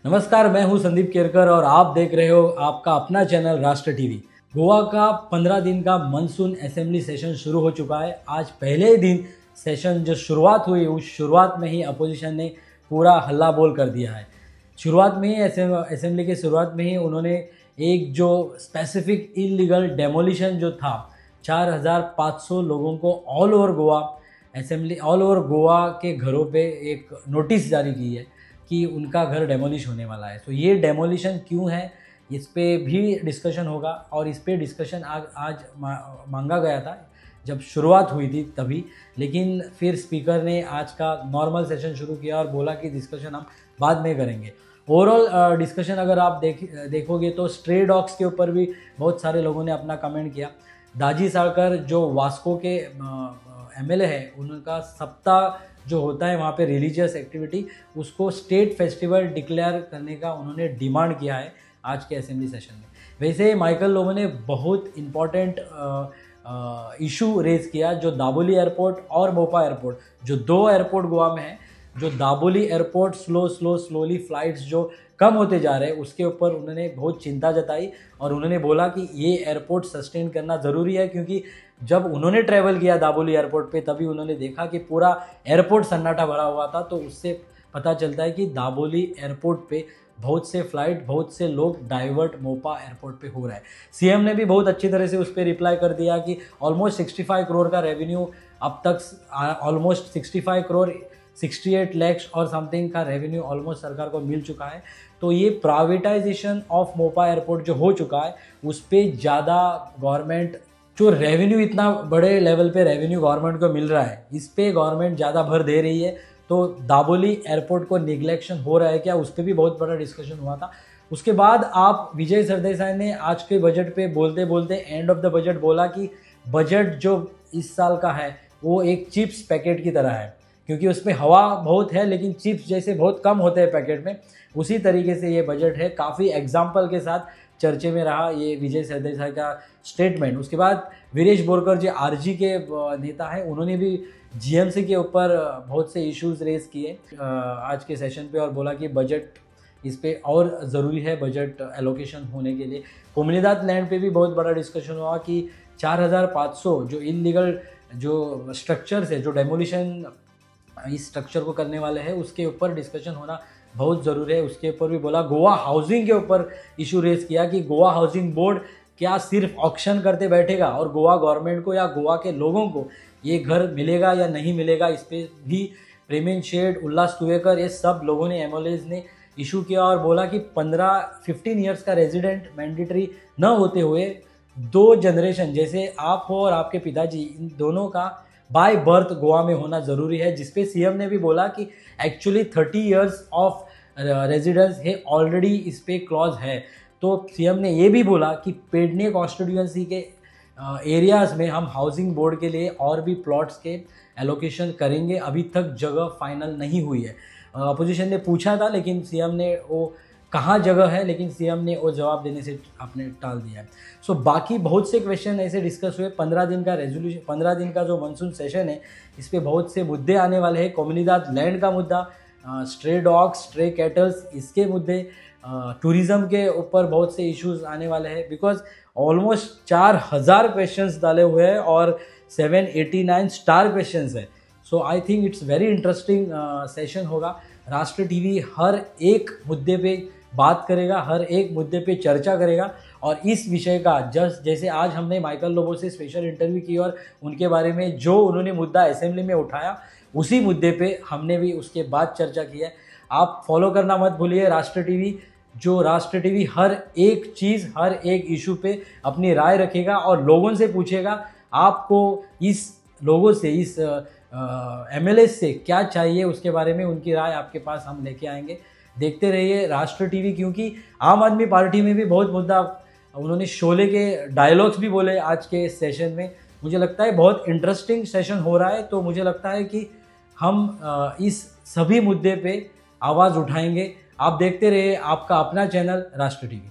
नमस्कार, मैं हूं संदीप केरकर और आप देख रहे हो आपका अपना चैनल राष्ट्र टीवी। गोवा का 15 दिन का मानसून असेंबली सेशन शुरू हो चुका है। आज पहले ही दिन सेशन जो शुरुआत हुई उस शुरुआत में ही अपोजिशन ने पूरा हल्ला बोल कर दिया है। शुरुआत में ही असेंबली के शुरुआत में ही उन्होंने एक जो स्पेसिफिक इलीगल डेमोलिशन जो था 4500 लोगों को ऑल ओवर गोवा के घरों पे एक नोटिस जारी की है कि उनका घर डेमोलिश होने वाला है। तो ये डेमोलिशन क्यों है, इस पे भी डिस्कशन होगा और इस पे डिस्कशन आज मांगा गया था जब शुरुआत हुई थी तभी, लेकिन फिर स्पीकर ने आज का नॉर्मल सेशन शुरू किया और बोला कि डिस्कशन हम बाद में करेंगे। ओवरऑल डिस्कशन अगर आप देखोगे तो स्ट्रे डॉग्स के ऊपर भी बहुत सारे लोगों ने अपना कमेंट किया। दाजी साळकर जो वास्को के एमएलए है, उनका सप्ताह जो होता है वहाँ पे रिलीजियस एक्टिविटी, उसको स्टेट फेस्टिवल डिक्लेयर करने का उन्होंने डिमांड किया है आज के असेंबली सेशन में। वैसे माइकल लोबो ने बहुत इम्पॉर्टेंट इशू रेज किया, जो दाबोली एयरपोर्ट और मोपा एयरपोर्ट, जो दो एयरपोर्ट गोवा में है, जो दाबोली एयरपोर्ट स्लोली फ्लाइट्स जो कम होते जा रहे हैं उसके ऊपर उन्होंने बहुत चिंता जताई और उन्होंने बोला कि ये एयरपोर्ट सस्टेन करना ज़रूरी है, क्योंकि जब उन्होंने ट्रैवल किया दाबोली एयरपोर्ट पे तभी उन्होंने देखा कि पूरा एयरपोर्ट सन्नाटा भरा हुआ था। तो उससे पता चलता है कि दाबोली एयरपोर्ट पे बहुत से फ्लाइट, बहुत से लोग डाइवर्ट मोपा एयरपोर्ट पे हो रहा है। सीएम ने भी बहुत अच्छी तरह से उस पर रिप्लाई कर दिया कि ऑलमोस्ट 65 करोड़ का रेवेन्यू अब तक, ऑलमोस्ट 65 करोड़ 68 लाख और समथिंग का रेवेन्यू ऑलमोस्ट सरकार को मिल चुका है। तो ये प्राइवेटाइजेशन ऑफ मोपा एयरपोर्ट जो हो चुका है उस पर ज़्यादा गवर्नमेंट, जो रेवेन्यू इतना बड़े लेवल पे रेवेन्यू गवर्नमेंट को मिल रहा है, इस पे गवर्नमेंट ज़्यादा भर दे रही है। तो दाबोली एयरपोर्ट को निगलेक्शन हो रहा है क्या, उस पर भी बहुत बड़ा डिस्कशन हुआ था। उसके बाद आप विजय सरदेसाई ने आज के बजट पे बोलते बोलते एंड ऑफ द बजट बोला कि बजट जो इस साल का है वो एक चिप्स पैकेट की तरह है, क्योंकि उसमें हवा बहुत है लेकिन चिप्स जैसे बहुत कम होते हैं पैकेट में, उसी तरीके से ये बजट है। काफ़ी एग्जाम्पल के साथ चर्चे में रहा ये विजय सरदेसाई का स्टेटमेंट। उसके बाद वीरेश बोरकर जो आरजी के नेता हैं, उन्होंने भी जीएमसी के ऊपर बहुत से इश्यूज रेज किए आज के सेशन पे और बोला कि बजट इस पे और ज़रूरी है बजट एलोकेशन होने के लिए। कोमनीदात लैंड पे भी बहुत बड़ा डिस्कशन हुआ कि 4500 जो इलीगल जो स्ट्रक्चर्स है, जो डेमोलिशन इस स्ट्रक्चर को करने वाले हैं, उसके ऊपर डिस्कशन होना बहुत ज़रूरी है। उसके ऊपर भी बोला। गोवा हाउसिंग के ऊपर इशू रेज किया कि गोवा हाउसिंग बोर्ड क्या सिर्फ ऑक्शन करते बैठेगा और गोवा गवर्नमेंट को या गोवा के लोगों को ये घर मिलेगा या नहीं मिलेगा, इस पर भी प्रेमिन शेड, उल्लास तुवेकर, ये सब लोगों ने, एमएलएज ने इशू किया और बोला कि 15 ईयर्स का रेजिडेंट मैंडेटरी न होते हुए 2 जनरेशन जैसे आप हो और आपके पिताजी, इन दोनों का बाय बर्थ गोवा में होना ज़रूरी है। जिसपे सीएम ने भी बोला कि एक्चुअली 30 ईयर्स ऑफ रेजिडेंस है ऑलरेडी, इस पे क्लॉज है। तो सीएम ने ये भी बोला कि पेडने कॉन्स्टिट्यूएंसी के एरियाज़ में हम हाउसिंग बोर्ड के लिए और भी प्लॉट्स के एलोकेशन करेंगे। अभी तक जगह फाइनल नहीं हुई है। अपोजिशन ने पूछा था लेकिन सीएम ने वो कहाँ जगह है, लेकिन सीएम ने वो जवाब देने से आपने टाल दिया है। सो बाकी बहुत से क्वेश्चन ऐसे डिस्कस हुए। 15 दिन का रेजोल्यूशन, 15 दिन का जो मानसून सेशन है, इस पर बहुत से मुद्दे आने वाले हैं। कोमनीदात लैंड का मुद्दा, स्ट्रे डॉग्स, स्ट्रे कैटल्स, इसके मुद्दे, टूरिज़्म के ऊपर बहुत से इश्यूज आने वाले हैं, बिकॉज ऑलमोस्ट 4000 क्वेश्चंस डाले हुए हैं और 789 स्टार क्वेश्चंस है। So I think it's very interesting session होगा। राष्ट्र टीवी हर एक मुद्दे पे बात करेगा, हर एक मुद्दे पे चर्चा करेगा और इस विषय का जैसे आज हमने माइकल लोबो से स्पेशल इंटरव्यू की और उनके बारे में जो उन्होंने मुद्दा असेंबली में उठाया, उसी मुद्दे पे हमने भी उसके बाद चर्चा की है। आप फॉलो करना मत भूलिए राष्ट्र टीवी। जो राष्ट्र टीवी हर एक चीज़, हर एक इशू पे अपनी राय रखेगा और लोगों से पूछेगा आपको इस लोगों से, इस एमएलए से क्या चाहिए, उसके बारे में उनकी राय आपके पास हम लेके आएंगे। देखते रहिए राष्ट्र टीवी, क्योंकि आम आदमी पार्टी में भी बहुत मुद्दा, उन्होंने शोले के डायलॉग्स भी बोले आज के सेशन में। मुझे लगता है बहुत इंटरेस्टिंग सेशन हो रहा है। तो मुझे लगता है कि हम इस सभी मुद्दे पे आवाज़ उठाएंगे। आप देखते रहिए आपका अपना चैनल राष्ट्र टीवी।